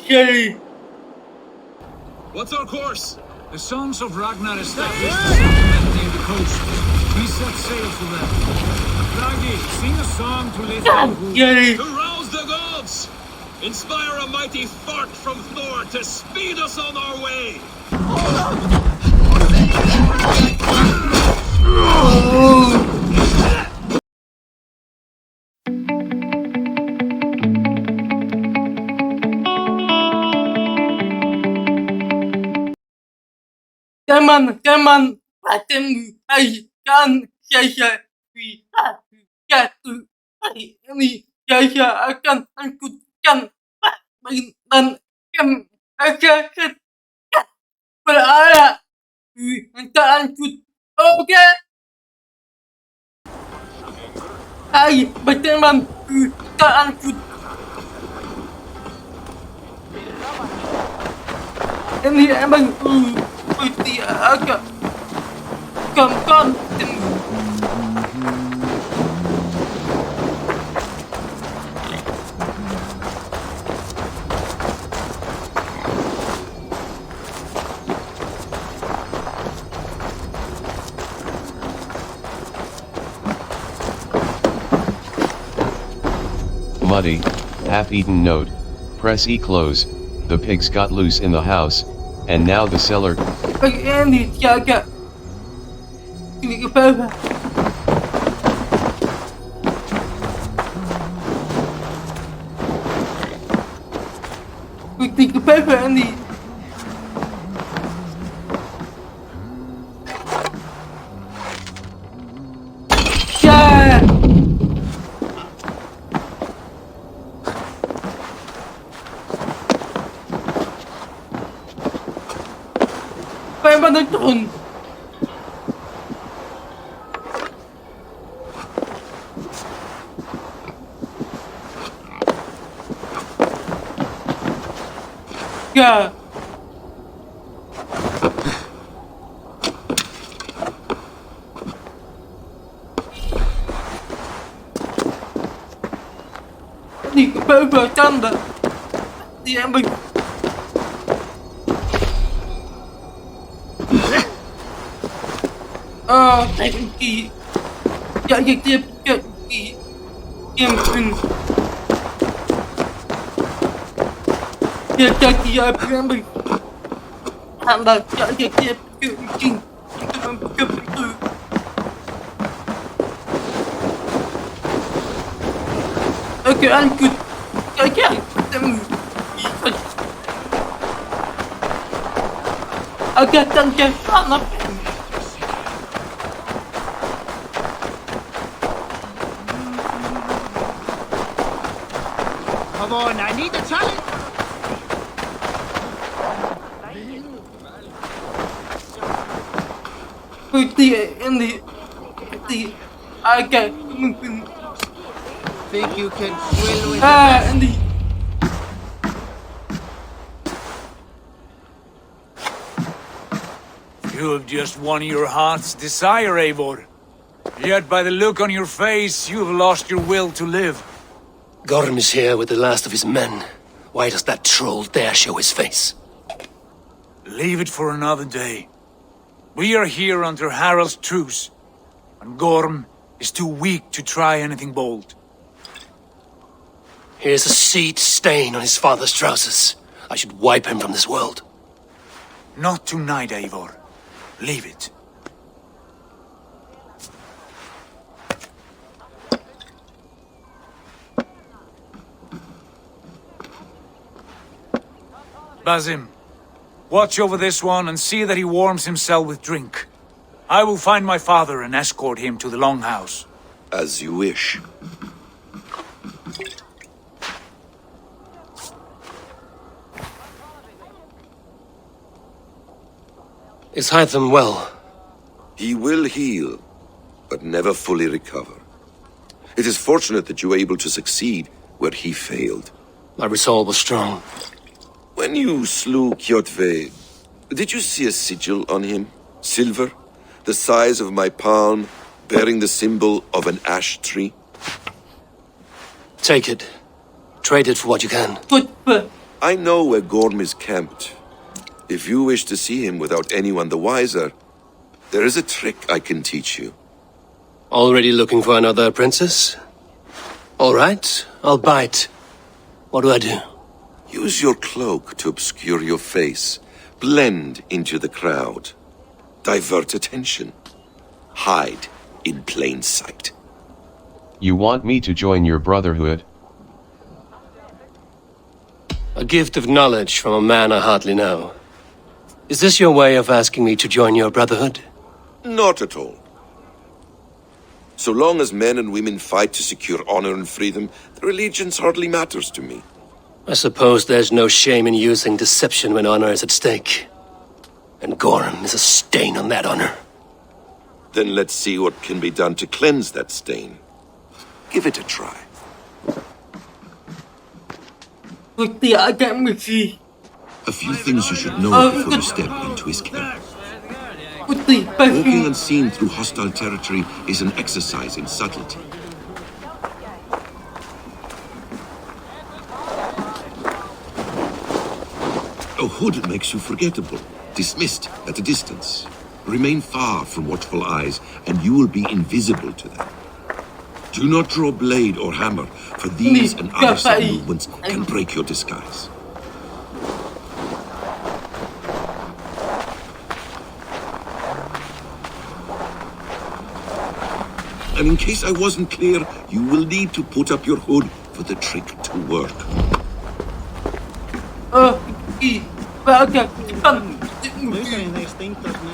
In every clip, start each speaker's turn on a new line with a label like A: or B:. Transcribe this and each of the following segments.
A: Okay.
B: What's our course?
C: The sons of Ragnar established a settlement near the coast. We set sail for them. Raggi, sing a song to lift our mood.
A: Okay.
B: To rouse the gods! Inspire a mighty fart from Thor to speed us on our way!
A: Teman-teman, bertemu akan saya Wirayudatwo. Hari ini saya akan angkutkan dan masyarakat berada di angkut. Oke. Hai berteman angkut. Ini emang seperti agak gampang temu.
D: Muddy, half-eaten note, press E close, the pigs got loose in the house, and now the cellar.
A: Ini jaga. Ini ke bawah. Ini ke bawah ini. Ya. Penonton. Ya. Ini ke bawah tanda. Dia ambil. Thank ya dia yang dia jadi apa yang tanda dia kucing untuk begitu. Oke angkut kakak temu agak tangkap anak.
E: Come on, I need a challenge!
A: Seperti agak mungkin.
E: Think you can swim with the best?
A: Andy.
C: You have just won your heart's desire, Eivor. Yet by the look on your face, you have lost your will to live.
F: Gorm is here with the last of his men. Why does that troll dare show his face?
C: Leave it for another day. We are here under Harald's truce, and Gorm is too weak to try anything bold.
F: Here's a seed stain on his father's trousers. I should wipe him from this world.
C: Not tonight, Eivor. Leave it. Basim, watch over this one and see that he warms himself with drink. I will find my father and escort him to the Longhouse.
B: As you wish.
F: Is Hytham well?
G: He will heal, but never fully recover. It is fortunate that you were able to succeed where he failed.
F: My resolve was strong.
G: When you slew Kjotve, did you see a sigil on him? Silver, the size of my palm, bearing the symbol of an ash tree?
F: Take it. Trade it for what you can.
G: I know where Gorm is camped. If you wish to see him without anyone the wiser, there is a trick I can teach you.
F: Already looking for another princess? All right, I'll bite. What do I do?
G: Use your cloak to obscure your face. Blend into the crowd. Divert attention. Hide in plain sight.
D: You want me to join your brotherhood?
F: A gift of knowledge from a man I hardly know. Is this your way of asking me to join your brotherhood?
G: Not at all. So long as men and women fight to secure honor and freedom, their allegiance hardly matters to me.
F: I suppose there's no shame in using deception when honor is at stake. And Gorm is a stain on that honor.
G: Then let's see what can be done to cleanse that stain. Give it a try.
A: Putih agak misi.
G: A few things you should know before you step into his camp.
A: Putih
G: Walking
A: pagi.
G: unseen through hostile territory is an exercise in subtlety. A hood makes you forgettable, dismissed at a distance. Remain far from watchful eyes, and you will be invisible to them. Do not draw blade or hammer, for these and other subtle movements can break your disguise. And in case I wasn't clear, you will need to put up your hood for the trick to work.
A: Agak cepat.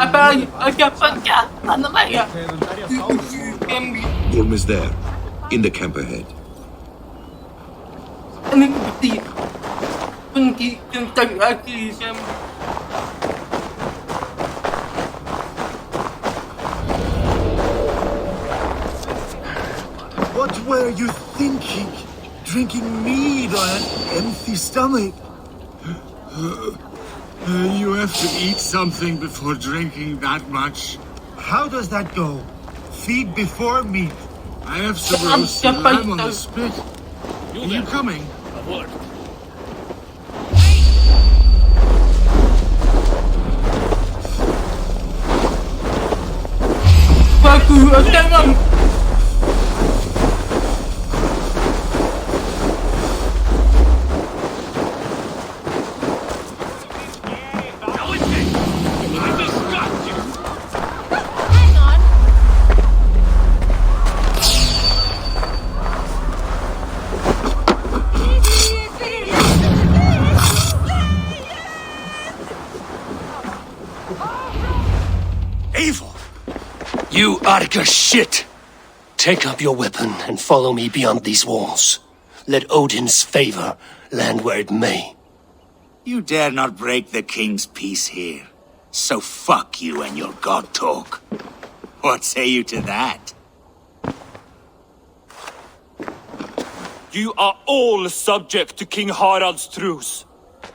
A: Apa agak panjang? Mana ya?
G: Gorm is there, in the camp ahead.
A: Ini putih. Pergi tentang lagi sama.
C: What were you thinking? Drinking mead on an empty stomach? You have to eat something before drinking that much. How does that go? Feed before meat. I have some roasted lamb on the spit. Are you coming?
A: Bagu tangan.
F: You Arga shit! Take up your weapon and follow me beyond these walls. Let Odin's favor land where it may.
C: You dare not break the king's peace here. So fuck you and your god talk. What say you to that?
H: You are all subject to King Harald's truce.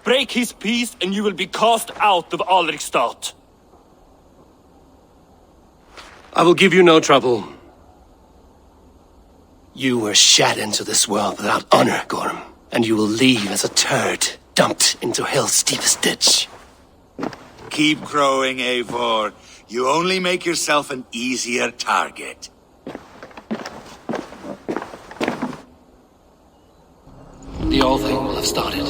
H: Break his peace and you will be cast out of Alrikstad.
F: I will give you no trouble. You were shat into this world without honor, Gorm, and you will leave as a turd dumped into hell's deepest ditch.
C: Keep growing, Eivor. You only make yourself an easier target.
F: The old thing will have started.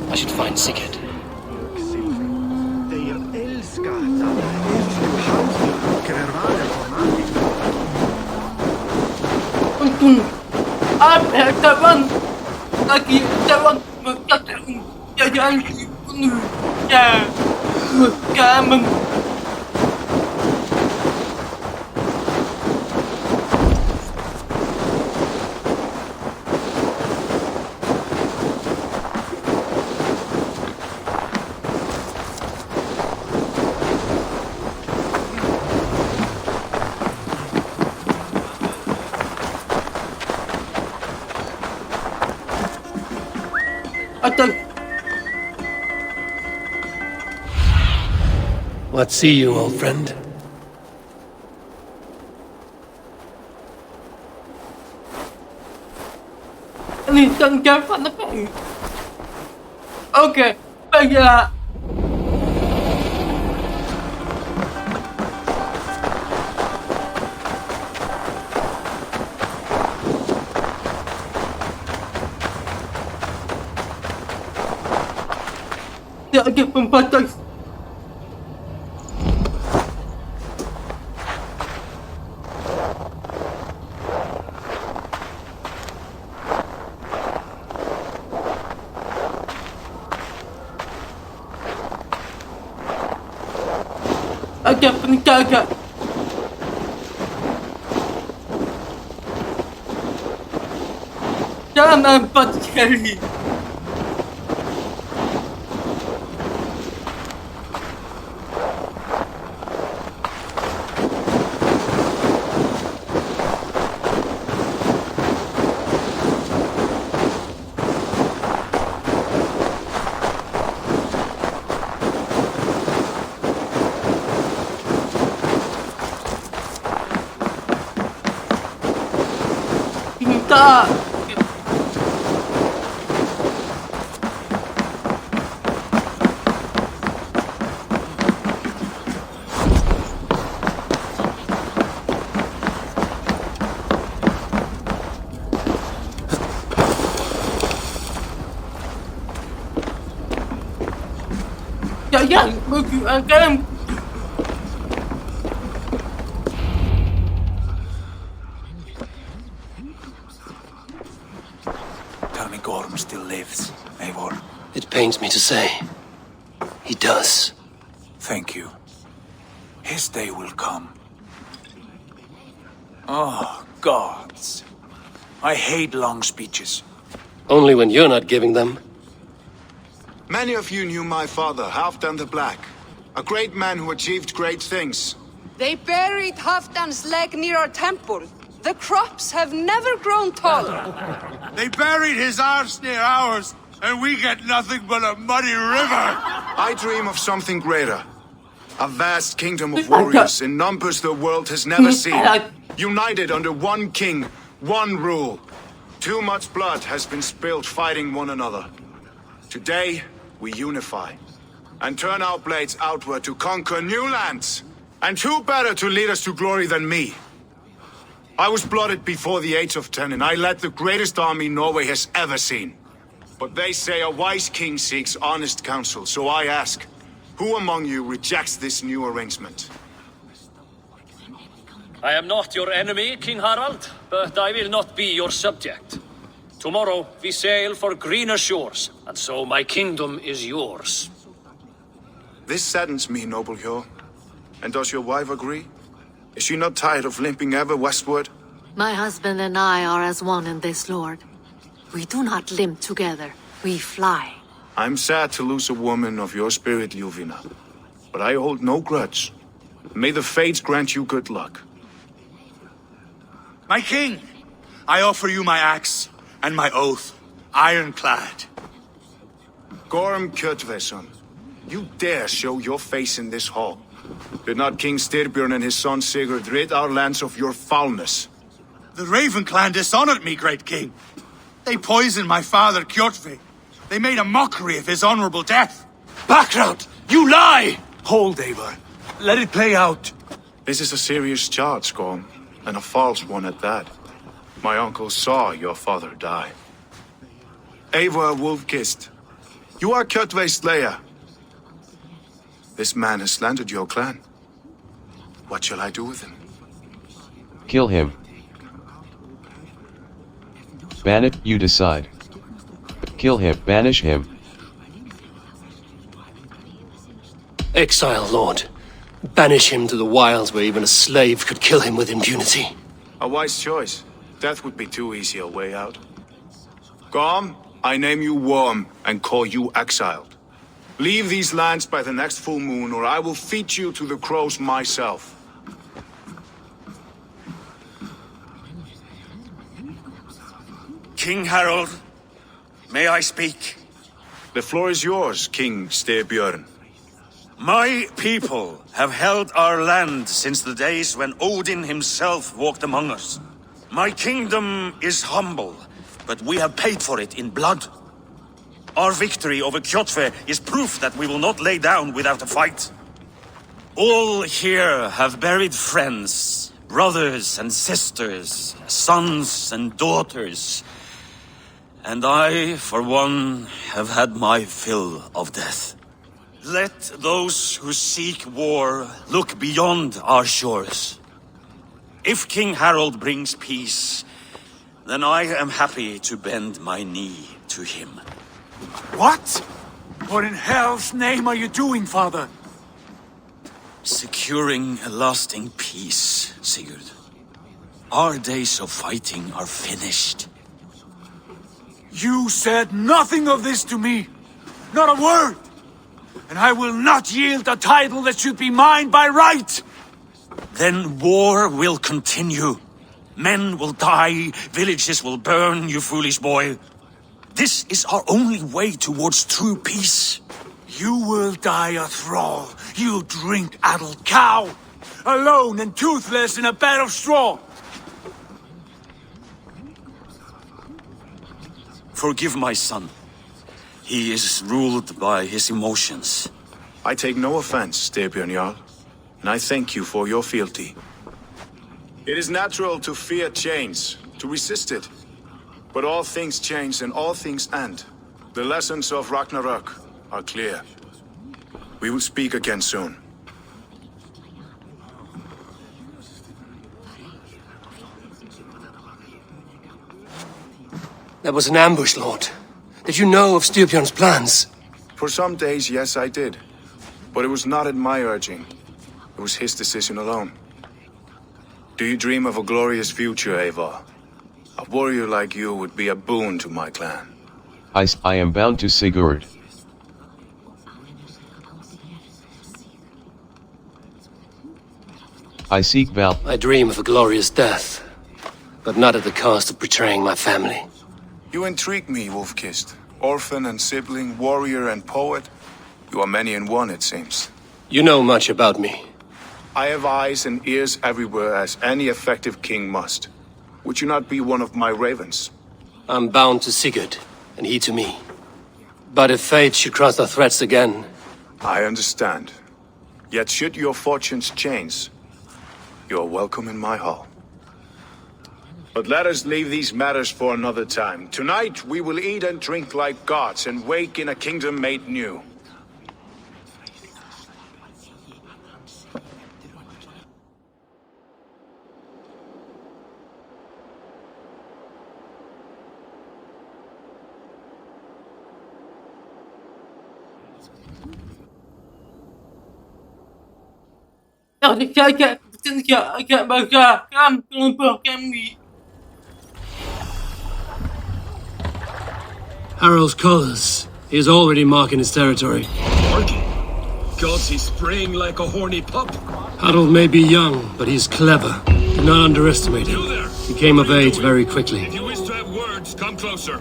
F: I should find Sigurd.
A: Untung apa kawan lagi kawan berkata jangan dibunuh ya kamu.
F: What see you, old friend?
A: Ini tanggapan apa? Ok, bây giờ Jangan membatas. Agak penjaga. Jangan empat sekali. Minta. Jangan akan.
I: Tell me Gorm still lives, Eivor.
F: It pains me to say. He does.
I: Thank you. His day will come. Oh, gods. I hate long speeches.
F: Only when you're not giving them.
C: Many of you knew my father, Halfdan the Black. A great man who achieved great things.
J: They buried Halfdan's leg near our temple. The crops have never grown taller.
C: They buried his arse near ours, and we get nothing but a muddy river. I dream of something greater. A vast kingdom of warriors in numbers the world has never seen. United under one king, one rule. Too much blood has been spilled fighting one another. Today, we unify and turn our blades outward to conquer new lands. And who better to lead us to glory than me? I was blooded before the age of 10, and I led the greatest army Norway has ever seen. But they say a wise king seeks honest counsel, so I ask, who among you rejects this new arrangement?
K: I am not your enemy, King Harald, but I will not be your subject. Tomorrow we sail for greener shores, and so my kingdom is yours.
C: This saddens me, noble Hjor. And does your wife agree? Is she not tired of limping ever westward?
L: My husband and I are as one in this, Lord. We do not limp together, we fly.
C: I'm sad to lose a woman of your spirit, Ljuvina. But I hold no grudge. May the fates grant you good luck.
M: My king, I offer you my axe and my oath, ironclad.
C: Gorm Kjotveson, you dare show your face in this hall. Did not King Styrbjörn and his son Sigurd rid our lands of your foulness?
M: The Raven clan dishonored me, great king. They poisoned my father, Kjotve. They made a mockery of his honorable death.
F: Background! You lie!
M: Hold, Eivor. Let it play out.
C: This is a serious charge, Gorm, and a false one at that. My uncle saw your father die. Eivor Wolf-Kissed, you are Kjotve's slayer. This man has slandered your clan. What shall I do with him?
D: Kill him. Ban it, you decide. Kill him, banish him.
F: Exile, Lord. Banish him to the wilds where even a slave could kill him with impunity.
C: A wise choice. Death would be too easy a way out. Gorm, I name you Worm and call you exiled. Leave these lands by the next full moon, or I will feed you to the crows myself.
M: King Harald, may I speak?
C: The floor is yours, King Styrbjörn.
M: My people have held our land since the days when Odin himself walked among us. My kingdom is humble, but we have paid for it in blood.
I: Our victory over Kjotve is proof that we will not lay down without a fight. All here have buried friends, brothers and sisters, sons and daughters. And I, for one, have had my fill of death. Let those who seek war look beyond our shores. If King Harald brings peace, then I am happy to bend my knee to him.
M: What? What in hell's name are you doing, father?
I: Securing a lasting peace, Sigurd. Our days of fighting are finished.
M: You said nothing of this to me. Not a word. And I will not yield a title that should be mine by right.
I: Then war will continue. Men will die, villages will burn, you foolish boy. This is our only way towards true peace.
M: You will die a thrall, you drink-addled cow. Alone and toothless in a bed of straw.
I: Forgive my son. He is ruled by his emotions.
N: I take no offense, Styrbjörn Jarl, and I thank you for your fealty. It is natural to fear change, to resist it. But all things change and all things end. The lessons of Ragnarok are clear. We will speak again soon.
F: That was an ambush, Lord. Did you know of Styrbjörn's plans?
N: For some days, yes, I did. But it was not at my urging. It was his decision alone. Do you dream of a glorious future, Eivor? A warrior like you would be a boon to my clan.
D: I am bound to Sigurd. I seek Val.
F: I dream of a glorious death, but not at the cost of betraying my family.
N: You intrigue me, Wolf-Kissed. Orphan and sibling, warrior and poet. You are many in one, it seems.
F: You know much about me.
N: I have eyes and ears everywhere, as any effective king must. Would you not be one of my ravens?
F: I'm bound to Sigurd, and he to me. But if fate should cross our threats again...
N: I understand. Yet should your fortunes change, you're welcome in my hall. But let us leave these matters for another time. Tonight we will eat and drink like gods and wake in a kingdom made new.
A: Agak bergerakkan kelompok kami.
F: Harald's colors. He is already marking his territory.
B: Marking? Gods, he's spraying like a horny pup.
F: Harald may be young, but he's clever. Do not underestimate him. He came of age very quickly.
B: If you wish to have words, come closer.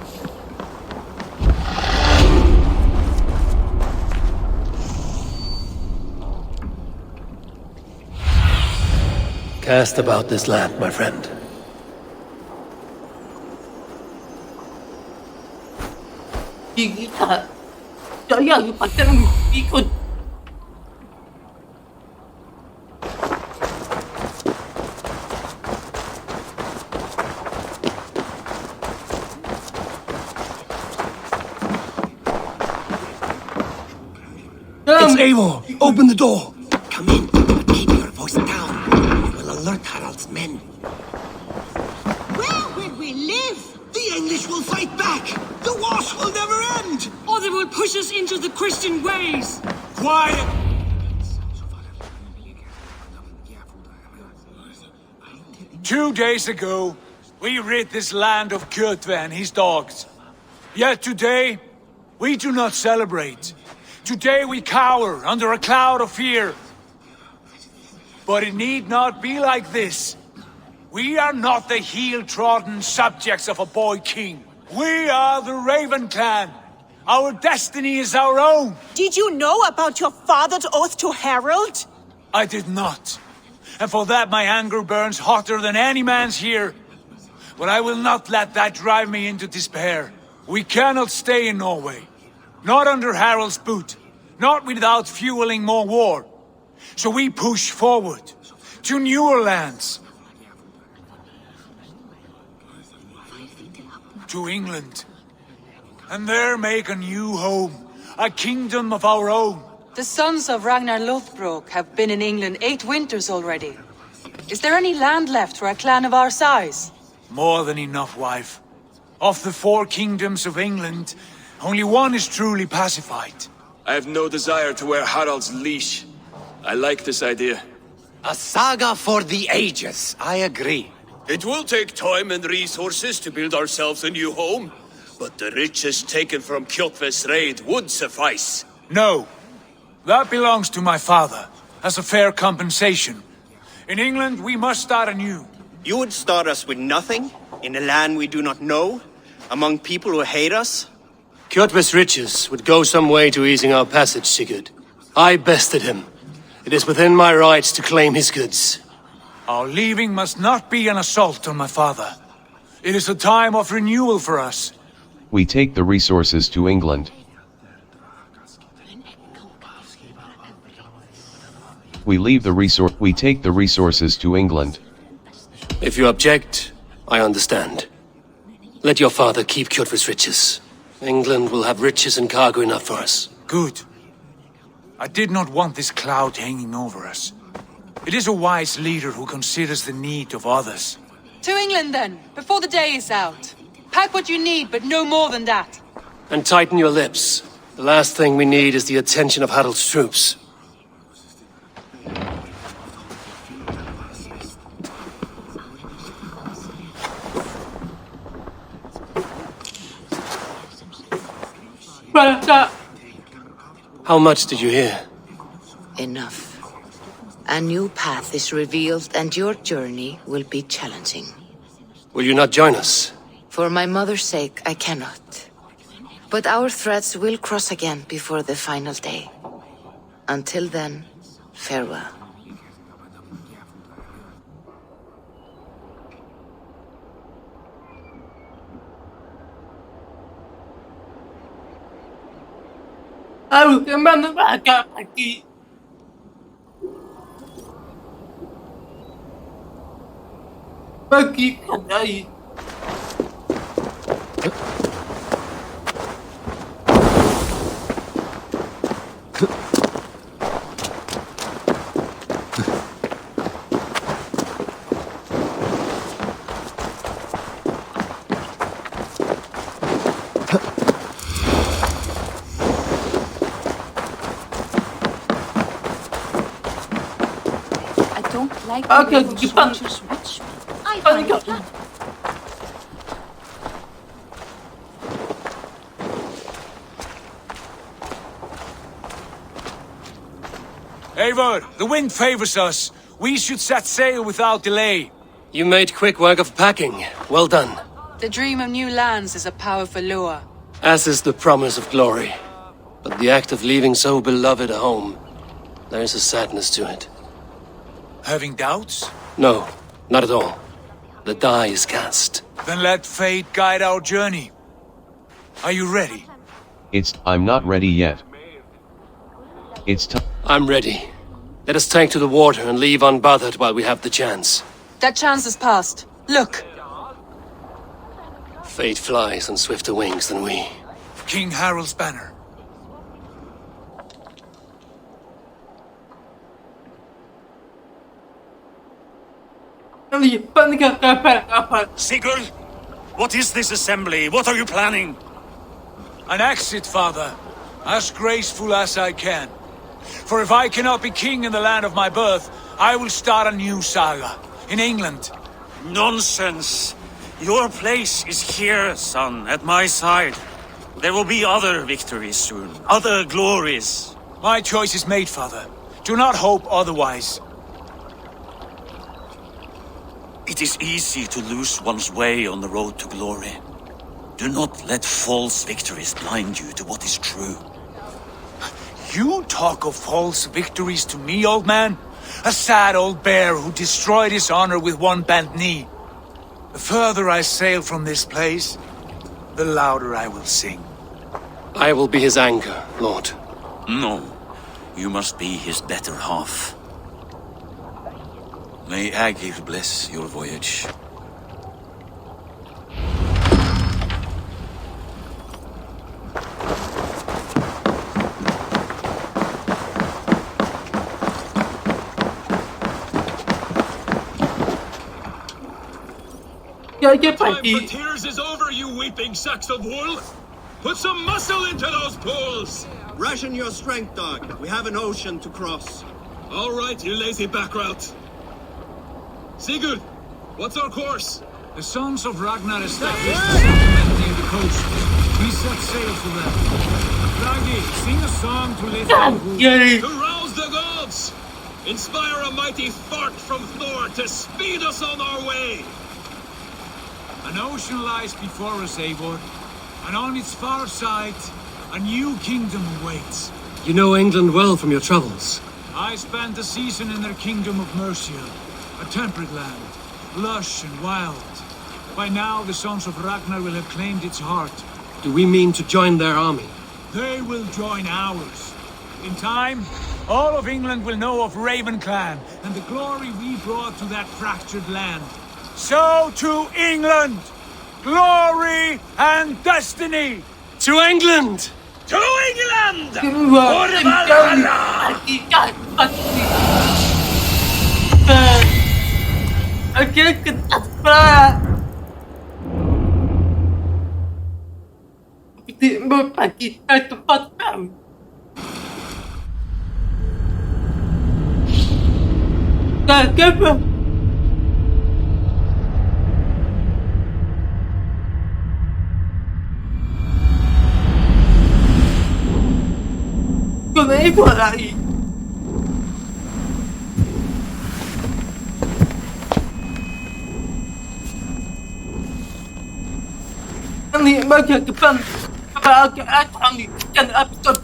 F: Cast about this land, my friend.
A: Kita saya pasang ikut.
F: It's Eivor! Open the door!
O: Come in, but keep your voice down. You will alert Harald's men.
P: Where will we live?
O: The English will fight back! The wars will never end!
P: Or they will push us into the Christian ways!
M: Quiet! Two days ago, we rid this land of Kjotve and his dogs. Yet today, we do not celebrate. Today we cower under a cloud of fear. But it need not be like this. We are not the heel-trodden subjects of a boy king. We are the Raven clan. Our destiny is our own.
P: Did you know about your father's oath to Harald?
M: I did not. And for that my anger burns hotter than any man's here. But I will not let that drive me into despair. We cannot stay in Norway. Not under Harald's boot. Not without fueling more war. So we push forward. To newer lands. To England. And there make a new home. A kingdom of our own.
J: The sons of Ragnar Lothbrok have been in England 8 winters already. Is there any land left for a clan of our size?
M: More than enough, wife. Of the 4 kingdoms of England, only one is truly pacified.
H: I have no desire to wear Harald's leash. I like this idea.
O: A saga for the ages, I agree.
Q: It will take time and resources to build ourselves a new home, but the riches taken from Kjotve's raid would suffice.
M: No. That belongs to my father, as a fair compensation. In England, we must start anew.
E: You would start us with nothing? In a land we do not know? Among people who hate us?
F: Kjotve's riches would go some way to easing our passage, Sigurd. I bested him. It is within my rights to claim his goods.
M: Our leaving must not be an assault on my father. It is a time of renewal for us.
D: We take the resources to England. We take the resources to England.
F: If you object, I understand. Let your father keep Kjotve's riches. England will have riches and cargo enough for us.
M: Good. I did not want this cloud hanging over us. It is a wise leader who considers the need of others.
J: To England then, before the day is out. Pack what you need, but no more than that.
F: And tighten your lips. The last thing we need is the attention of Harald's troops. How much did you hear?
R: Enough. A new path is revealed and your journey will be challenging.
F: Will you not join us?
R: For my mother's sake, I cannot. But our threads will cross again before the final day. Until then, farewell.
A: Kemana agak pagi? Pagi kadai.
P: Okay, soldiers watch me. I find it fun.
M: Eivor, the wind favors us. We should set sail without delay.
F: You made quick work of packing. Well done.
J: The dream of new lands is a powerful lure.
F: As is the promise of glory. But the act of leaving so beloved a home, there is a sadness to it.
M: Having doubts?
F: No, not at all. The die is cast.
M: Then let fate guide our journey. Are you ready?
D: I'm not ready yet. It's time.
F: I'm ready. Let us tank to the water and leave unbothered while we have the chance.
J: That chance is past. Look.
F: Fate flies on swifter wings than we.
M: King Harald's banner.
I: Sigurd, what is this assembly? What are you planning?
M: An exit, father. As graceful as I can. For if I cannot be king in the land of my birth, I will start a new saga. In England.
I: Nonsense. Your place is here, son, at my side. There will be other victories soon. Other glories.
M: My choice is made, father. Do not hope otherwise.
I: It is easy to lose one's way on the road to glory. Do not let false victories blind you to what is true.
M: You talk of false victories to me, old man? A sad old bear who destroyed his honor with one bent knee. The further I sail from this place, the louder I will sing.
F: I will be his anchor, Lord.
I: No, you must be his better half. May Agir bless your voyage.
B: Time for tears is over, you weeping sacks of wool! Put some muscle into those pulls!
E: Ration your strength, dog. We have an ocean to cross.
B: All right, you lazy backrout. Sigurd, what's our course?
M: The sons of Ragnar established a settlement near the coast. We set sail for them. Raggi, sing a song to lift our mood.
B: To rouse the gods! Inspire a mighty fart from Thor to speed us on our way!
M: An ocean lies before us, Eivor, and on its far side, a new kingdom awaits.
F: You know England well from your travels.
M: I spent a season in their kingdom of Mercia, a temperate land, lush and wild. By now, the sons of Ragnar will have claimed its heart.
F: Do we mean to join their army?
M: They will join ours. In time, all of England will know of Raven Clan and the glory we brought to that fractured land. So to England! Glory and destiny!
F: To England!
I: To England!
A: For
I: Valhalla!
A: lagi. Ini bagian depan bagian atas dan abis.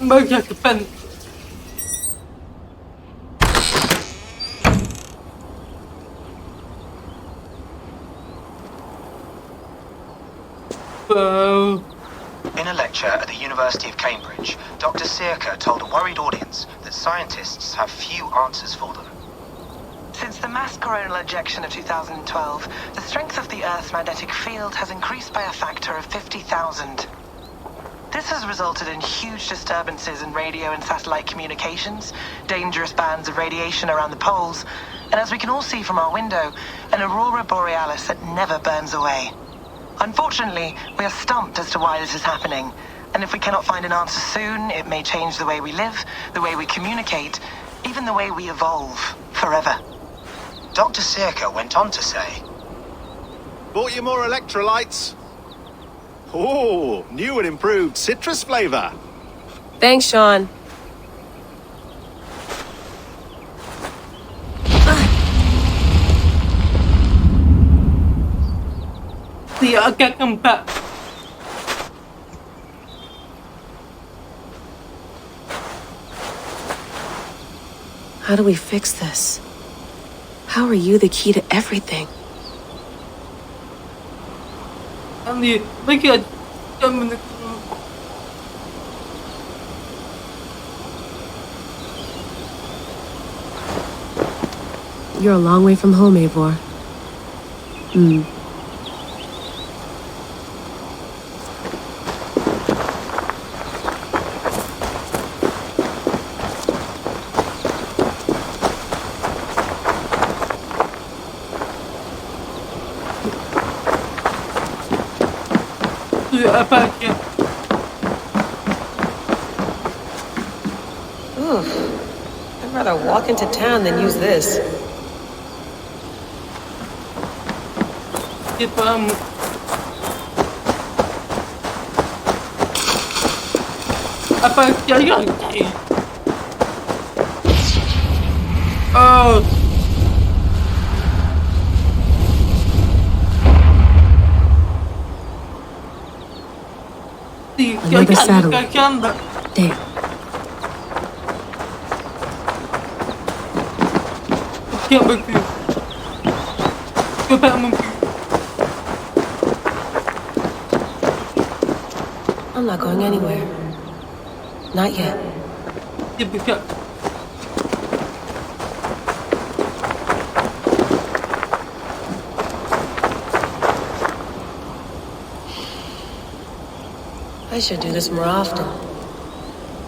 A: Bagian depan.
S: In a lecture at the University of Cambridge, Dr. Sirka told a worried audience that scientists have few answers for them.
T: Since the mass coronal ejection of 2012, the strength of the Earth's magnetic field has increased by a factor of 50,000. This has resulted in huge disturbances in radio and satellite communications, dangerous bands of radiation around the poles, and as we can all see from our window, an aurora borealis that never burns away. Unfortunately, we are stumped as to why this is happening, and if we cannot find an answer soon, it may change the way we live, the way we communicate, even the way we evolve, forever.
S: Dr. Sirka went on to say,
U: "Bought you more electrolytes? Oh, new and improved citrus flavor."
V: Thanks, Sean.
A: Dia akan kembali.
V: How do we fix this? How are you the key to everything?
A: Ini bagian
V: You're a long way from home, Eivor. Ooh, I'd rather walk into town than use this.
A: Vamos. Apa que hay aquí? Oh. Sí,
V: Another satellite.
A: que anda.
V: There.
A: Que aqui. Que vamos.
V: I'm not going anywhere. Not yet. I should do this more often.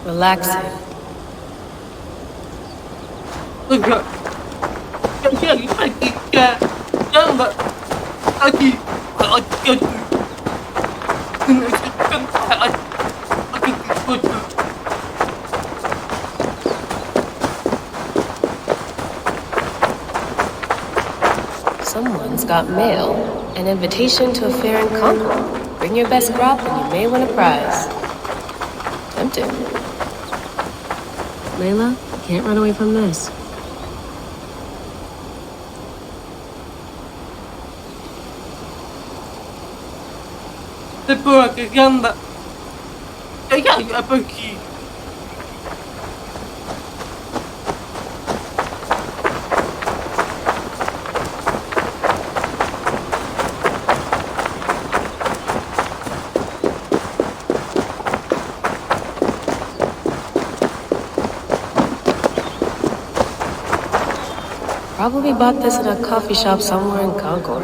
V: Relaxing. Someone's got mail. An invitation to a fair in Concord. Bring your best crop and you may win a prize. Tempting. Layla, you can't run away from this.
A: Depois que anda. Ai, é por aqui.
V: Probably bought this at a coffee shop somewhere in Concord.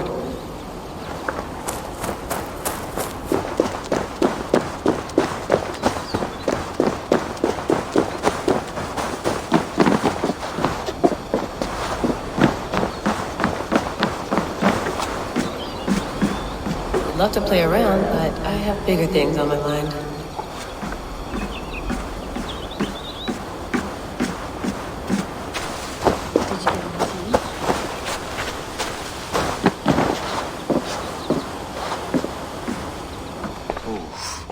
V: I'd love to play around, but I have bigger things on my mind.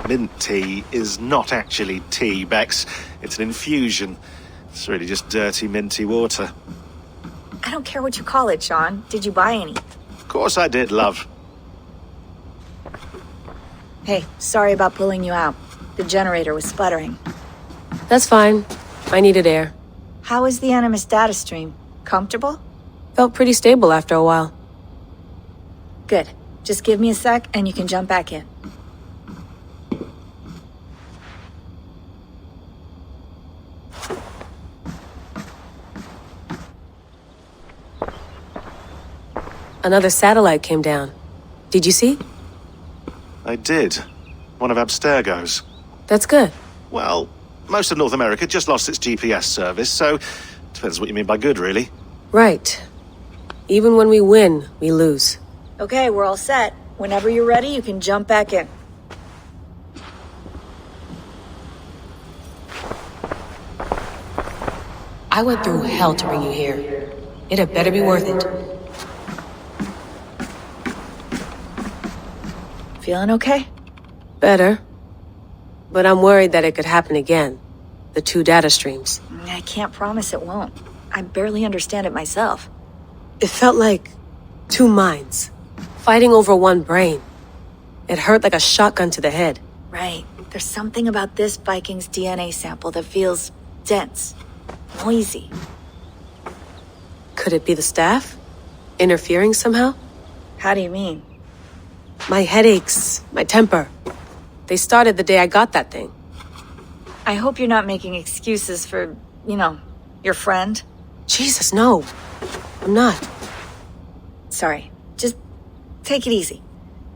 U: Mint tea is not actually tea, Bex. It's an infusion. It's really just dirty, minty water.
G: I don't care what you call it, Sean. Did you buy any?
U: Of course I did, love.
G: Hey, sorry about pulling you out. The generator was sputtering.
V: That's fine. I needed air.
G: How is the Animus data stream? Comfortable?
V: Felt pretty stable after a while.
G: Good. Just give me a sec and you can jump back in.
V: Another satellite came down. Did you see?
U: I did. One of Abstergo's.
V: That's good.
U: Well, most of North America just lost its GPS service, so depends what you mean by good, really.
V: Right. Even when we win, we lose.
G: Okay, we're all set. Whenever you're ready, you can jump back in.
V: I went through hell to bring you here. It had better be worth it.
G: Feeling okay?
V: Better. But I'm worried that it could happen again. The two data streams.
G: I can't promise it won't. I barely understand it myself.
V: It felt like two minds, fighting over one brain. It hurt like a shotgun to the head.
G: Right. There's something about this Viking's DNA sample that feels dense, noisy.
V: Could it be the staff? Interfering somehow?
G: How do you mean?
V: My headaches, my temper. They started the day I got that thing.
G: I hope you're not making excuses for, you know, your friend.
V: Jesus, no. I'm not.
G: Sorry. Just take it easy.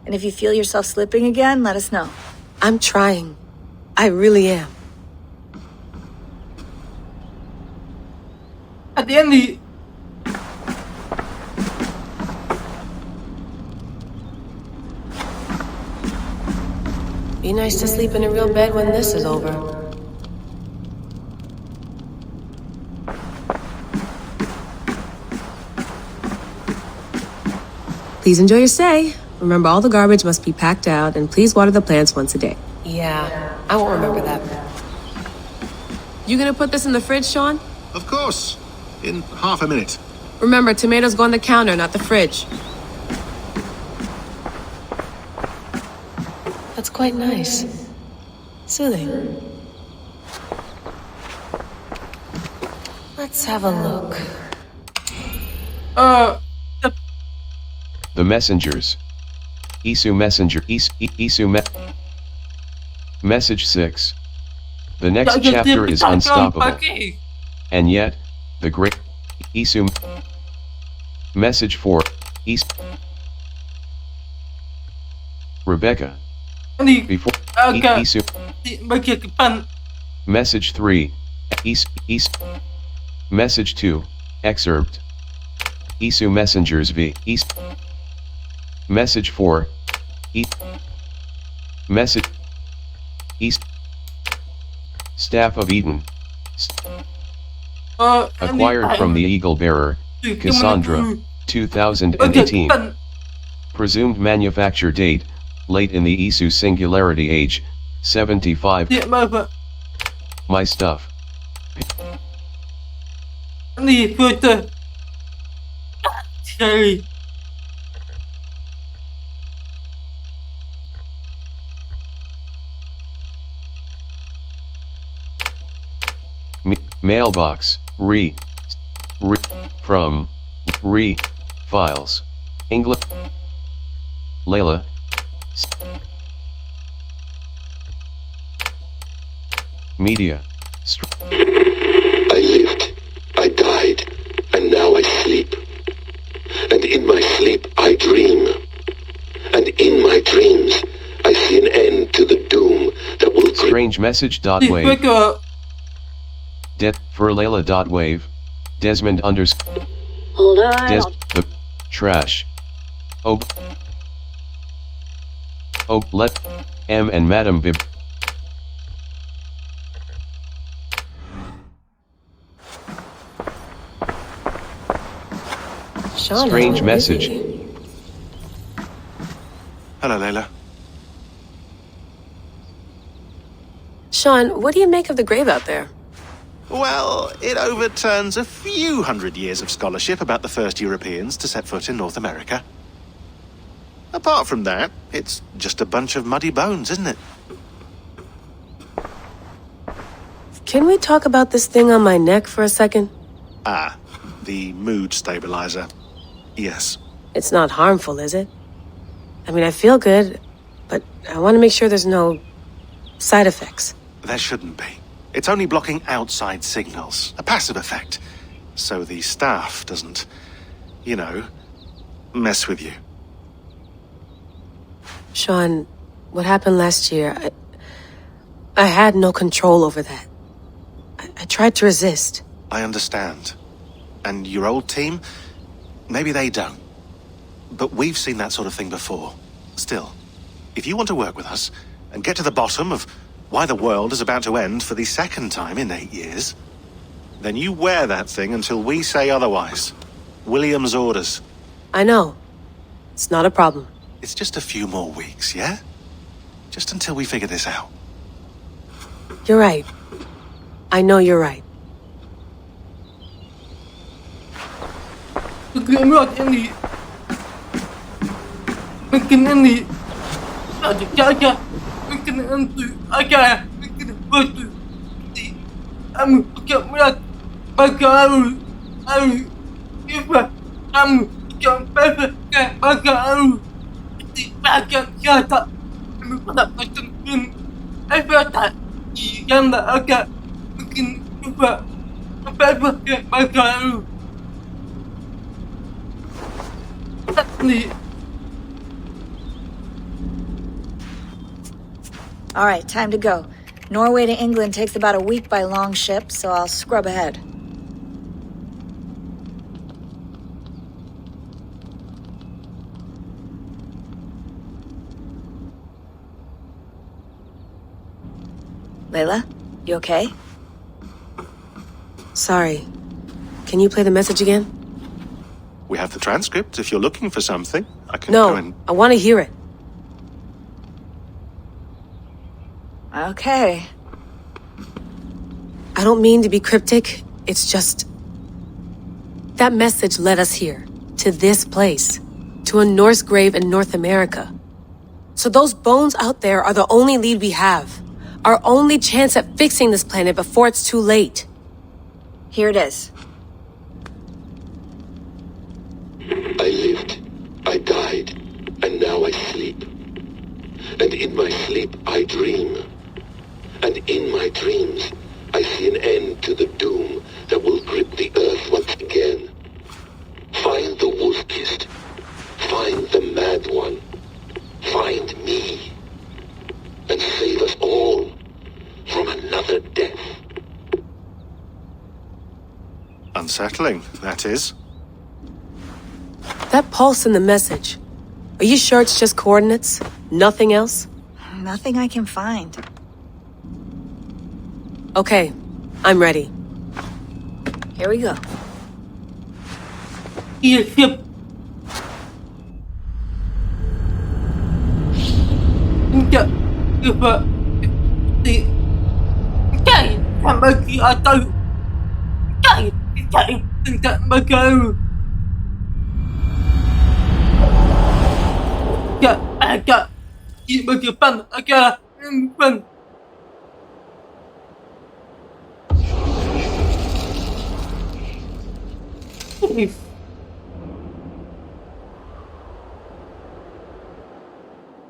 G: And if you feel yourself slipping again, let us know.
V: I'm trying. I really am.
A: At the end,
V: Be nice to sleep in a real bed when this is over. Please enjoy your stay. Remember, all the garbage must be packed out, and please water the plants once a day. Yeah, I won't remember that. You gonna put this in the fridge, Sean?
U: Of course. In half a minute.
V: Remember, tomatoes go on the counter, not the fridge. That's quite nice. Soothing. Let's have a look.
D: The messengers. Isu messenger. Message 6. The next chapter is unstoppable. And yet, the great Isu. Message 4. Rebecca. Before Isu. Message 3. Message 2. Excerpt. Isu messengers v. Message 4. Message. Staff of Eden. Acquired from the Eagle Bearer, Cassandra, 2018. Presumed manufacture date, late in the Isu singularity age, 75. My stuff. Mailbox, from, files, English, Layla, media,
K: I lived, I died, and now I sleep. And in my sleep I dream. And in my dreams I see an end to the doom that will...
D: Strange message.wave. For Layla.wave. Desmond underscore.
K: Hold on.
D: The trash. Oh, let M and Madam Bib.
V: Sean,
D: strange message.
U: Hello, Layla.
V: Sean, what do you make of the grave out there?
U: Well, it overturns a few hundred years of scholarship about the first Europeans to set foot in North America. Apart from that, it's just a bunch of muddy bones, isn't it?
V: Can we talk about this thing on my neck for a second?
U: Ah, the mood stabilizer. Yes.
V: It's not harmful, is it? I mean, I feel good, but I want to make sure there's no side effects.
U: There shouldn't be. It's only blocking outside signals, a passive effect, so the staff doesn't, you know, mess with you.
V: Sean, what happened last year, I had no control over that. I tried to resist.
U: I understand. And your old team, maybe they don't. But we've seen that sort of thing before. Still, if you want to work with us and get to the bottom of why the world is about to end for the second time in 8 years, then you wear that thing until we say otherwise. William's orders.
V: I know. It's not a problem.
U: It's just a few more weeks, yeah? Just until we figure this out.
V: You're right. I know you're right.
G: All right, time to go. Norway to England takes about a week by long ship, so I'll scrub ahead. Layla, you okay?
V: Sorry. Can you play the message again?
U: We have the transcript if you're looking for something. I can go
V: No,
U: and...
V: I want to hear it.
G: Okay.
V: I don't mean to be cryptic. It's just... that message led us here. To this place. To a Norse grave in North America. So those bones out there are the only lead we have. Our only chance at fixing this planet before it's too late.
G: Here it is.
K: I lived, I died, and now I sleep. And in my sleep I dream. And in my dreams I see an end to the doom that will grip the earth once again. Find the wolf-kissed. Find the mad one. Find me. And save us all from another death.
U: Unsettling, that is.
V: That pulse in the message. Are you sure it's just coordinates? Nothing else?
G: Nothing I can find.
V: Okay, I'm ready.
G: Here we go.
A: Ship. Tidak, coba. Cari bagi atau cari tidak bagi. Ya, agak bagi pan agak pan.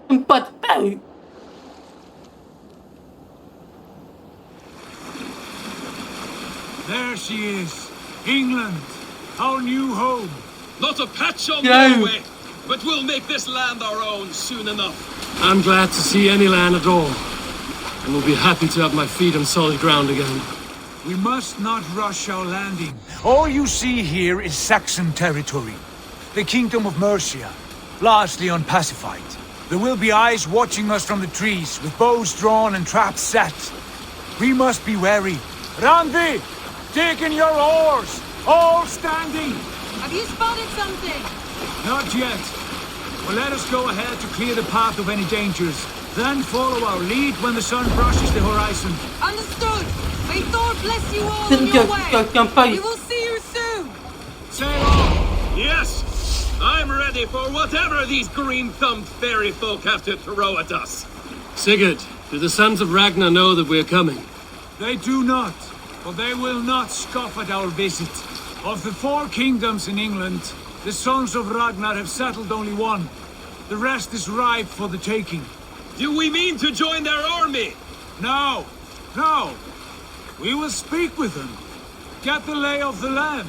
A: Empat tahun.
M: There she is. England. Our new home.
B: Not a patch on
A: Yeah.
B: Norway, but we'll make this land our own soon enough.
F: I'm glad to see any land at all. And will be happy to have my feet on solid ground again.
M: We must not rush our landing. All you see here is Saxon territory. The Kingdom of Mercia, largely unpacified. There will be eyes watching us from the trees, with bows drawn and traps set. We must be wary. Randi! Dig in your oars! All standing!
J: Have you spotted something?
M: Not yet. Well, let us go ahead to clear the path of any dangers. Then follow our lead when the sun brushes the horizon.
J: Understood! May Thor bless you all on your way! We will see you soon!
M: Sail on!
B: Yes! I'm ready for whatever these green-thumbed fairy folk have to throw at us.
F: Sigurd, do the sons of Ragnar know that we're coming?
M: They do not, but they will not scoff at our visit. Of the 4 kingdoms in England, the sons of Ragnar have settled only one. The rest is ripe for the taking.
B: Do we mean to join their army?
M: No, no. We will speak with them, get the lay of the land,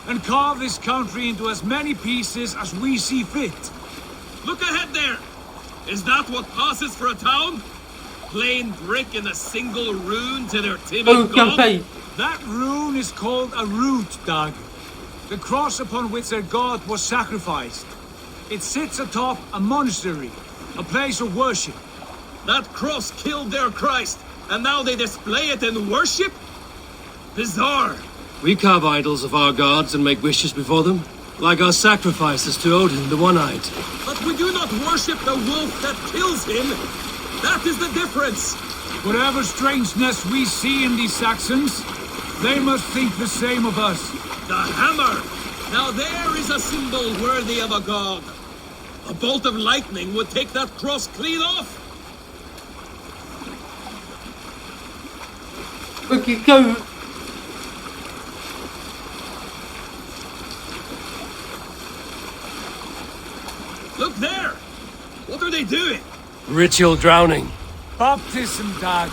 M: and carve this country into as many pieces as we see fit.
B: Look ahead there! Is that what passes for a town? Plain brick in a single rune to their timid god?
M: That rune is called a root, Dag. The cross upon which their god was sacrificed. It sits atop a monastery, a place of worship.
B: That cross killed their Christ, and now they display it in worship? Bizarre.
F: We carve idols of our gods and make wishes before them, like our sacrifices to Odin, the One-Eyed.
B: But we do not worship the wolf that kills him. That is the difference.
M: Whatever strangeness we see in these Saxons, they must think the same of us.
B: The hammer! Now there is a symbol worthy of a god. A bolt of lightning would take that cross clean off.
A: Okay, go.
B: Look there! What are they doing?
F: Ritual drowning.
M: Baptism, Dag.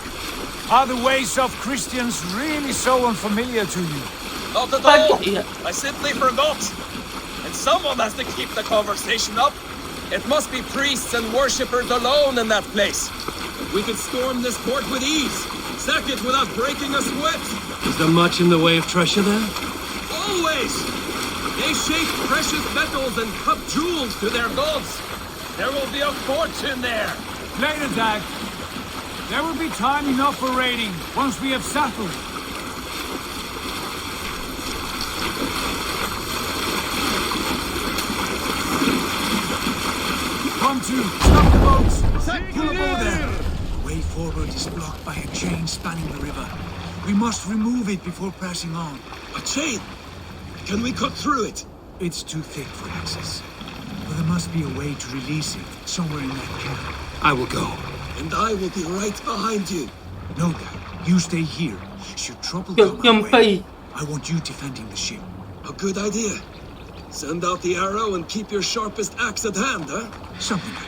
M: Are the ways of Christians really so unfamiliar to you?
B: Not at all! I simply forgot. And someone has to keep the conversation up. It must be priests and worshippers alone in that place. We could storm this port with ease. Sack it without breaking a sweat.
F: Is there much in the way of treasure there?
B: Always! They shape precious metals and cut jewels to their gods. There will be a fortune there.
M: Later, Dag. There will be time enough for raiding once we have settled. Come to! Stop the boats! Pull aboard there! The way forward is blocked by a chain spanning the river. We must remove it before pressing on.
B: A chain? Can we cut through it?
M: It's too thick for access. But there must be a way to release it, somewhere in that camp. I will go.
B: And I will be right behind you.
M: No, Dad. You stay here. Should trouble come our way, I want you defending the ship.
B: A good idea. Send out the arrow and keep your sharpest axe at hand, huh?
M: Something like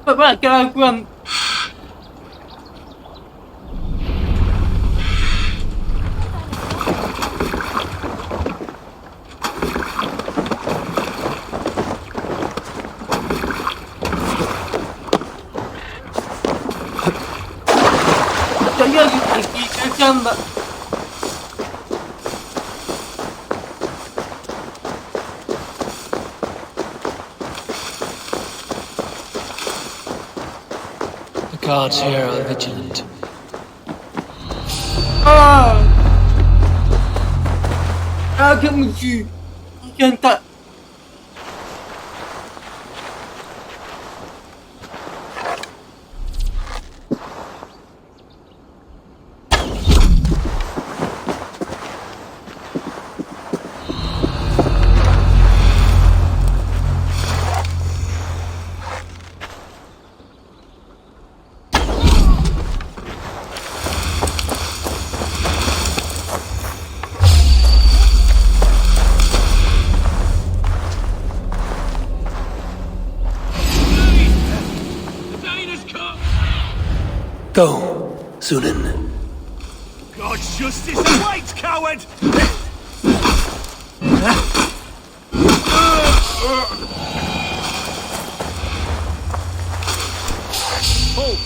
M: that.
A: Perkampungan. Saya dikisahkan, Mbak.
F: The guards here are vigilant.
A: Agak meski. Yang tak.
F: Go, Sunan.
I: God's justice awaits, coward!
B: Halt!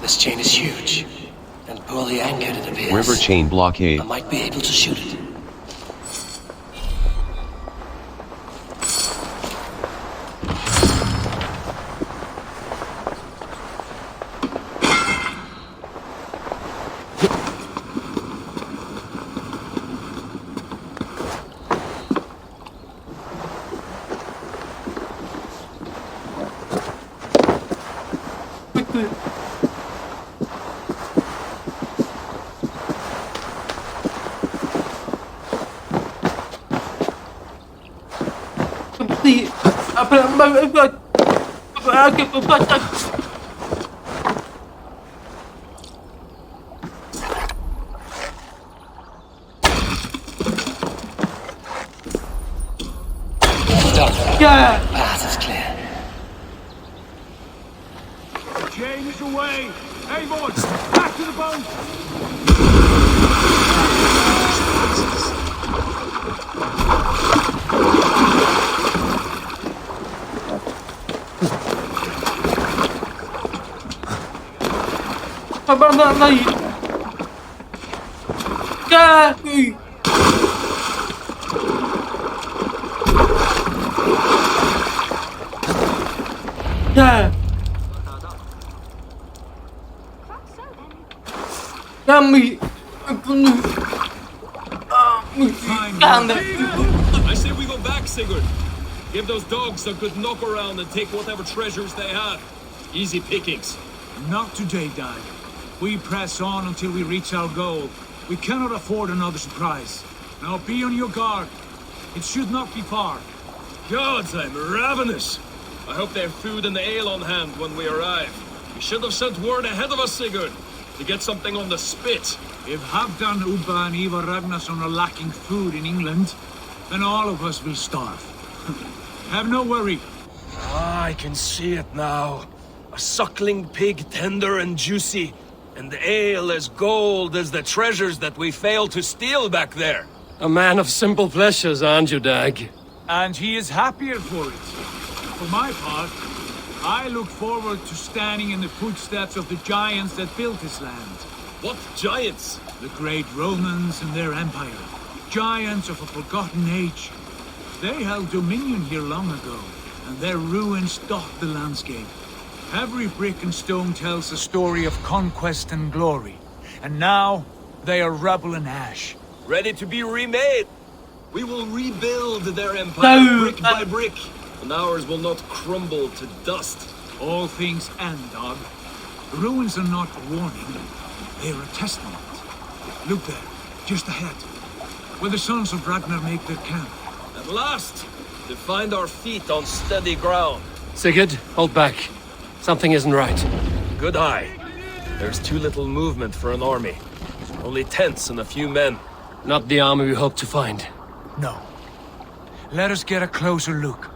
F: This chain is huge and poorly anchored, it appears.
D: River chain blockade.
F: I might be able to shoot it.
A: Seperti apa yang berbuat perbuatan.
F: Done.
A: Yeah.
F: Path is clear.
M: The chain is away! Hey, boys! Back to the boat!
A: Abang nak lari. Kaki. Ya. Kami penuh.
B: I say we go back, Sigurd. Give those dogs a good knock around and take whatever treasures they have. Easy pickings.
M: Not today, Dad. We press on until we reach our goal. We cannot afford another surprise. Now be on your guard. It should not be far.
B: Gods, I'm ravenous. I hope they have food and ale on hand when we arrive. We should have sent word ahead of us, Sigurd, to get something on the spit.
M: If Halfdan, Ubba and Ivar Ragnarsson are lacking food in England, then all of us will starve. Have no worry.
B: Ah, I can see it now. A suckling pig, tender and juicy, and the ale as gold as the treasures that we failed to steal back there.
F: A man of simple pleasures, aren't you, Dag?
M: And he is happier for it. For my part, I look forward to standing in the footsteps of the giants that built this land.
B: What giants?
M: The great Romans and their empire. Giants of a forgotten age. They held dominion here long ago, and their ruins dot the landscape. Every brick and stone tells a story of conquest and glory. And now, they are rubble and ash.
B: Ready to be remade. We will rebuild their empire brick by brick, and ours will not crumble to dust.
M: All things end, dog. The ruins are not a warning. They are a testament. Look there, just ahead, where the sons of Ragnar make their camp.
B: At last, to find our feet on steady ground.
F: Sigurd, hold back. Something isn't right.
B: Good eye. There's too little movement for an army. Only tents and a few men.
F: Not the army we hoped to find.
M: No. Let us get a closer look.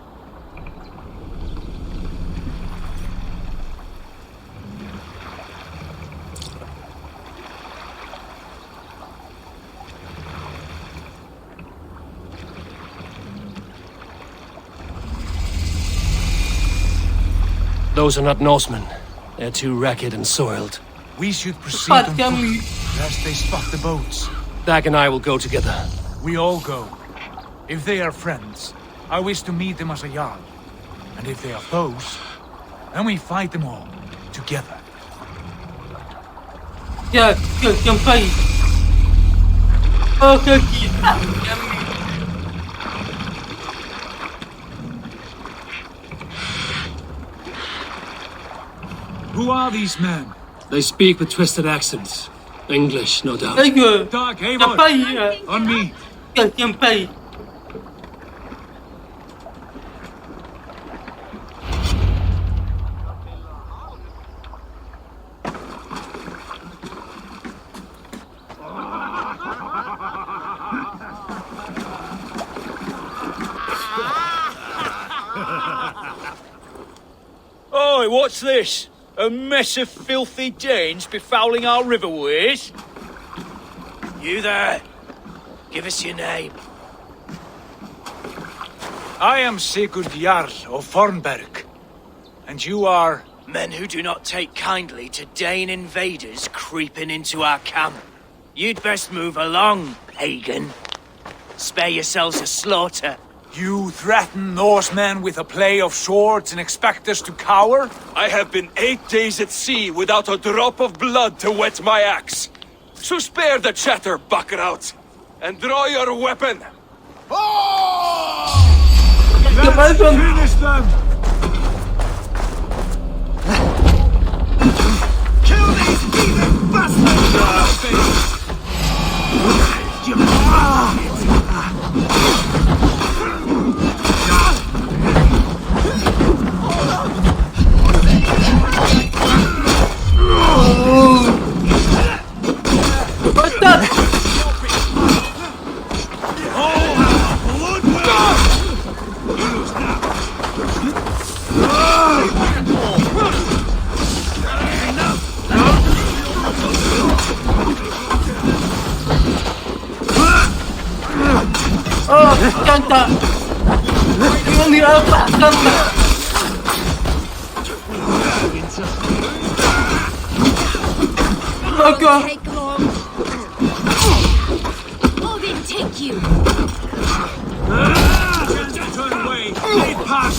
F: Those are not Norsemen. They're too ragged and soiled.
M: We should proceed on foot, lest they spot the boats.
F: Dag and I will go together.
M: We all go. If they are friends, I wish to meet them as a Jarl. And if they are foes, then we fight them all, together.
A: Yeah, can fight. Okay.
M: Who are these men?
F: They speak with twisted accents. English, no doubt.
M: Dark Eivor, on me.
A: Can fight.
H: Oi, what's this? A mess of filthy Danes befouling our riverways?
F: You there! Give us your name.
M: I am Sigurd Jarl of Fornberg. And you are...
F: Men who do not take kindly to Dane invaders creeping into our camp. You'd best move along, pagan. Spare yourselves a slaughter.
M: You threaten Norsemen with a play of swords and expect us to cower?
B: I have been 8 days at sea without a drop of blood to wet my axe. So spare the chatter, buckraut, and draw your weapon.
M: Let's finish them!
O: Kill these heathen bastards!
A: What's that? Oh, Kanta! You only have Kanta! Oh God!
C: Take long. Odin, take you.
M: Turn away. They pass.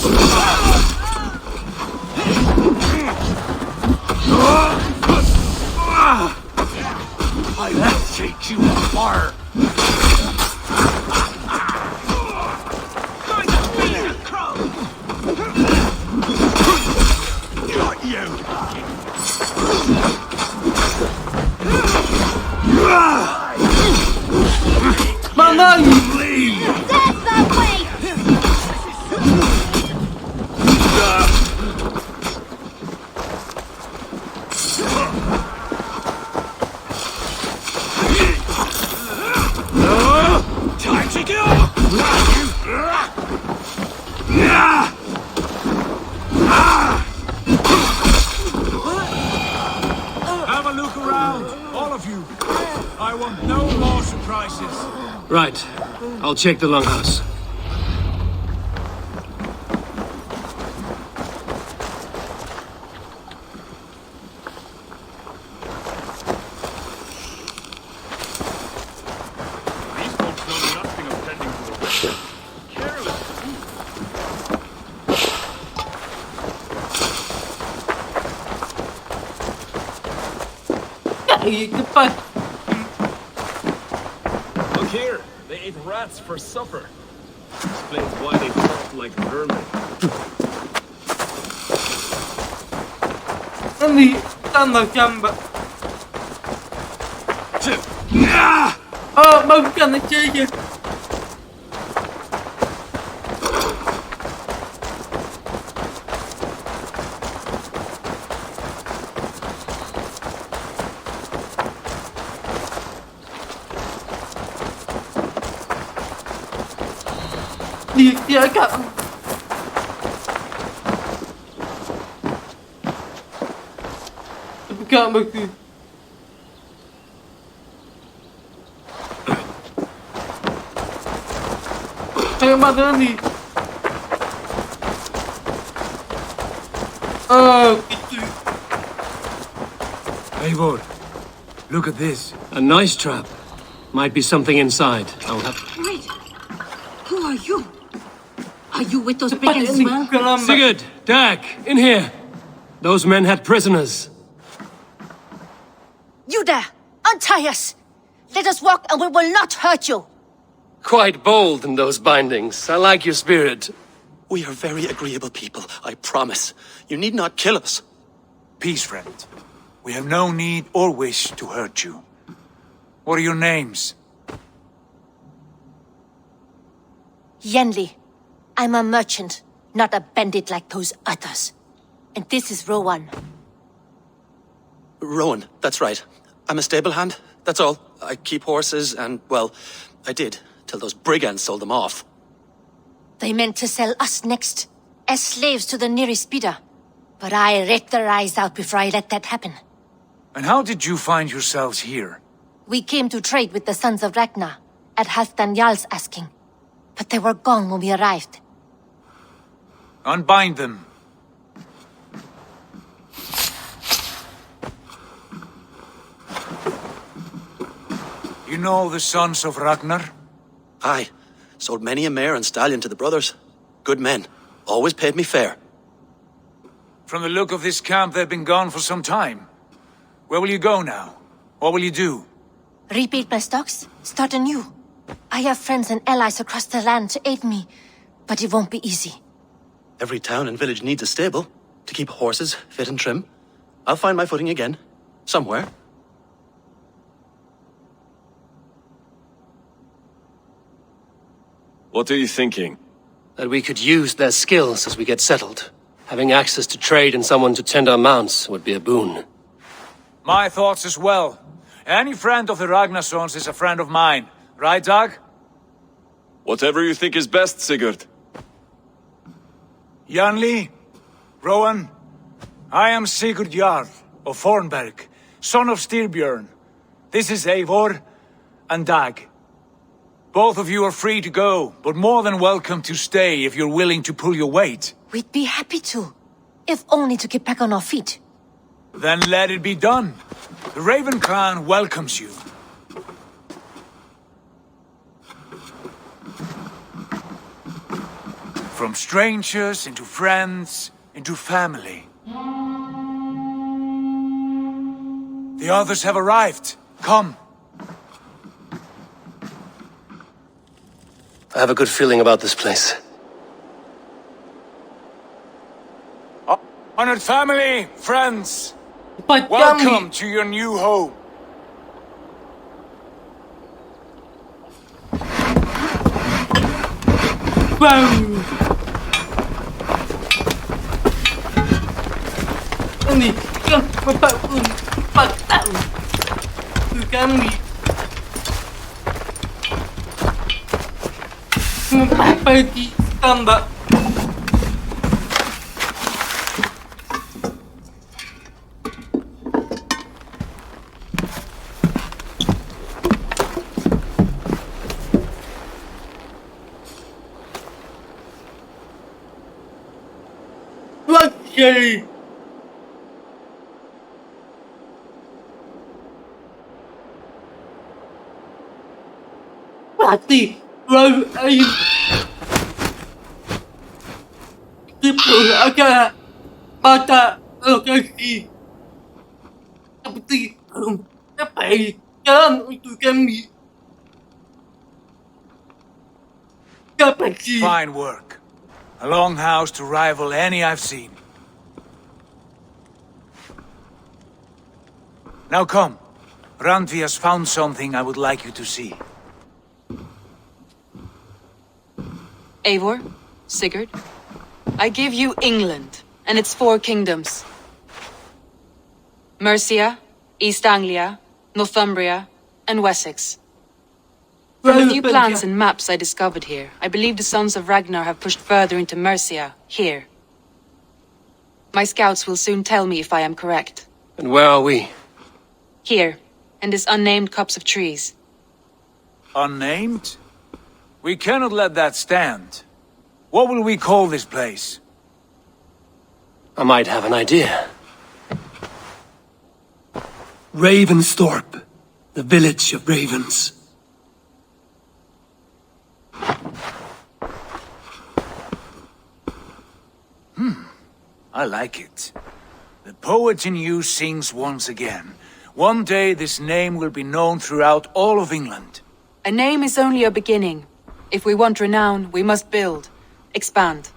O: I will take you apart. Got you.
A: Manai!
C: That's the way.
L: Right. I'll check the longhouse.
B: Look here, they ate rats for supper. Explains why they fought like vermin.
A: Ini tanda jamba. Oh, bukan aja. Dia agak bukan begitu. Kayak mana nih? Oh, gitu.
L: Eivor, look at this. A nice trap. Might be something inside. I'll have...
C: Wait. Who are you? Are you with those brigands as well?
L: Sigurd, Dag, in here. Those men had prisoners.
C: You there! Untie us! Let us walk and we will not hurt you!
L: Quite bold in those bindings. I like your spirit.
N: We are very agreeable people, I promise. You need not kill us.
M: Peace, friend. We have no need or wish to hurt you. What are your names?
C: Yenli. I'm a merchant, not a bandit like those others. And this is Rowan.
N: Rowan, that's right. I'm a stable hand, that's all. I keep horses and, well, I did, till those brigands sold them off.
C: They meant to sell us next, as slaves to the nearest bidder. But I ripped their eyes out before I let that happen.
M: And how did you find yourselves here?
C: We came to trade with the sons of Ragnar, at Halfdan Jarl's asking. But they were gone when we arrived.
M: Unbind them. You know the sons of Ragnar?
N: Aye. Sold many a mare and stallion to the brothers. Good men. Always paid me fair.
M: From the look of this camp, they've been gone for some time. Where will you go now? What will you do?
C: Rebuild my stocks, start anew. I have friends and allies across the land to aid me, but it won't be easy.
N: Every town and village needs a stable to keep horses fit and trim. I'll find my footing again. Somewhere.
B: What are you thinking?
L: That we could use their skills as we get settled. Having access to trade and someone to tend our mounts would be a boon.
M: My thoughts as well. Any friend of the Ragnarsons is a friend of mine. Right, Dag?
B: Whatever you think is best, Sigurd.
M: Janli, Rowan, I am Sigurd Jarl of Fornberg, son of Styrbjörn. This is Eivor and Dag. Both of you are free to go, but more than welcome to stay if you're willing to pull your weight.
C: We'd be happy to, if only to get back on our feet.
M: Then let it be done. The Raven clan welcomes you. From strangers into friends, into family. The others have arrived. Come.
L: I have a good feeling about this place.
M: Honored family, friends. Welcome to your new home.
A: Bang! Ini kan bapak pun 4 tahun. Itu kami. Memperbaiki tambak. Lucky. Berarti lalu air diperagak pada lokasi seperti sampai jalan untuk kami.
M: Fine work. A longhouse to rival any I've seen. Now come. Randvi has found something I would like you to see.
J: Eivor, Sigurd, I give you England and its 4 kingdoms. Mercia, East Anglia, Northumbria, and Wessex. From a few plans and maps I discovered here, I believe the sons of Ragnar have pushed further into Mercia, here. My scouts will soon tell me if I am correct.
L: And where are we?
J: Here, in this unnamed copse of trees.
M: Unnamed? We cannot let that stand. What will we call this place?
L: I might have an idea.
Q: Ravensthorpe, the village of ravens.
M: I like it. The poet in you sings once again. One day this name will be known throughout all of England.
J: A name is only a beginning. If we want renown, we must build, expand.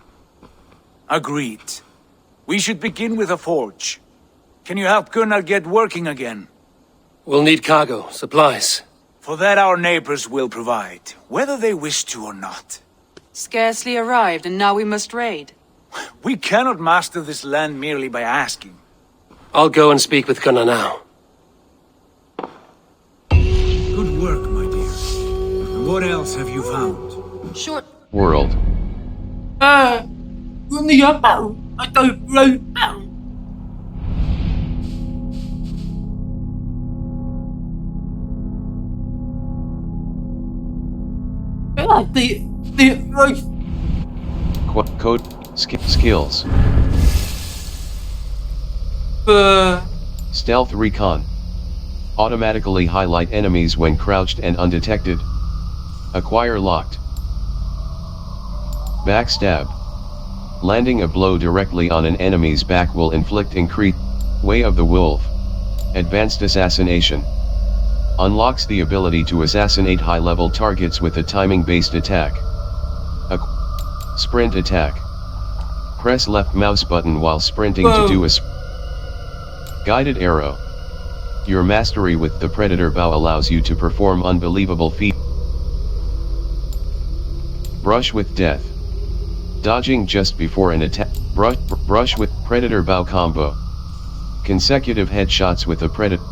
M: Agreed. We should begin with a forge. Can you help Gunnar get working again?
L: We'll need cargo, supplies.
M: For that our neighbors will provide, whether they wish to or not.
J: Scarcely arrived, and now we must raid.
M: We cannot master this land merely by asking.
L: I'll go and speak with Gunnar now.
M: Good work, my dear. And what else have you found?
J: Short
D: World.
A: Dunia baru atau pulau baru? Berarti
D: Code. Skills. Stealth recon. Automatically highlight enemies when crouched and undetected. Acquire locked. Backstab. Landing a blow directly on an enemy's back will inflict increased Way of the Wolf. Advanced assassination. Unlocks the ability to assassinate high-level targets with a timing-based attack. Sprint attack. Press left mouse button while sprinting to do a guided arrow. Your mastery with the Predator bow allows you to perform unbelievable feats. Brush with death. Dodging just before an attack. Brush with Predator bow combo. Consecutive headshots with a Predator.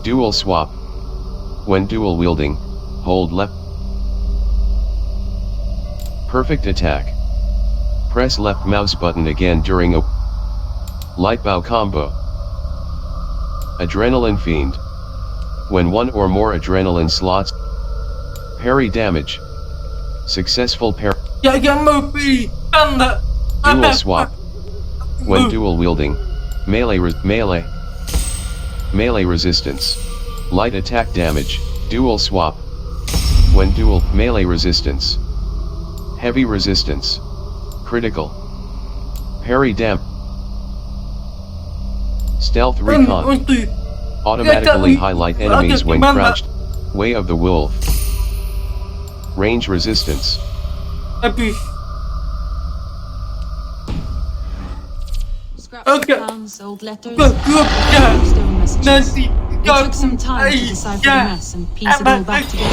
D: Dual swap. When dual wielding, hold left. Perfect attack. Press left mouse button again during a light bow combo. Adrenaline Fiend. When one or more adrenaline slots. Parry damage. Successful parry. Dual swap. When dual wielding, melee resistance. Light attack damage. Dual swap. When dual melee resistance. Heavy resistance. Critical. Parry damage. Stealth recon. Automatically highlight enemies when crouched. Way of the Wolf. Range resistance.
J: Scraps, old letters, stone messages. It took some time to decipher the mess and piece it all back together.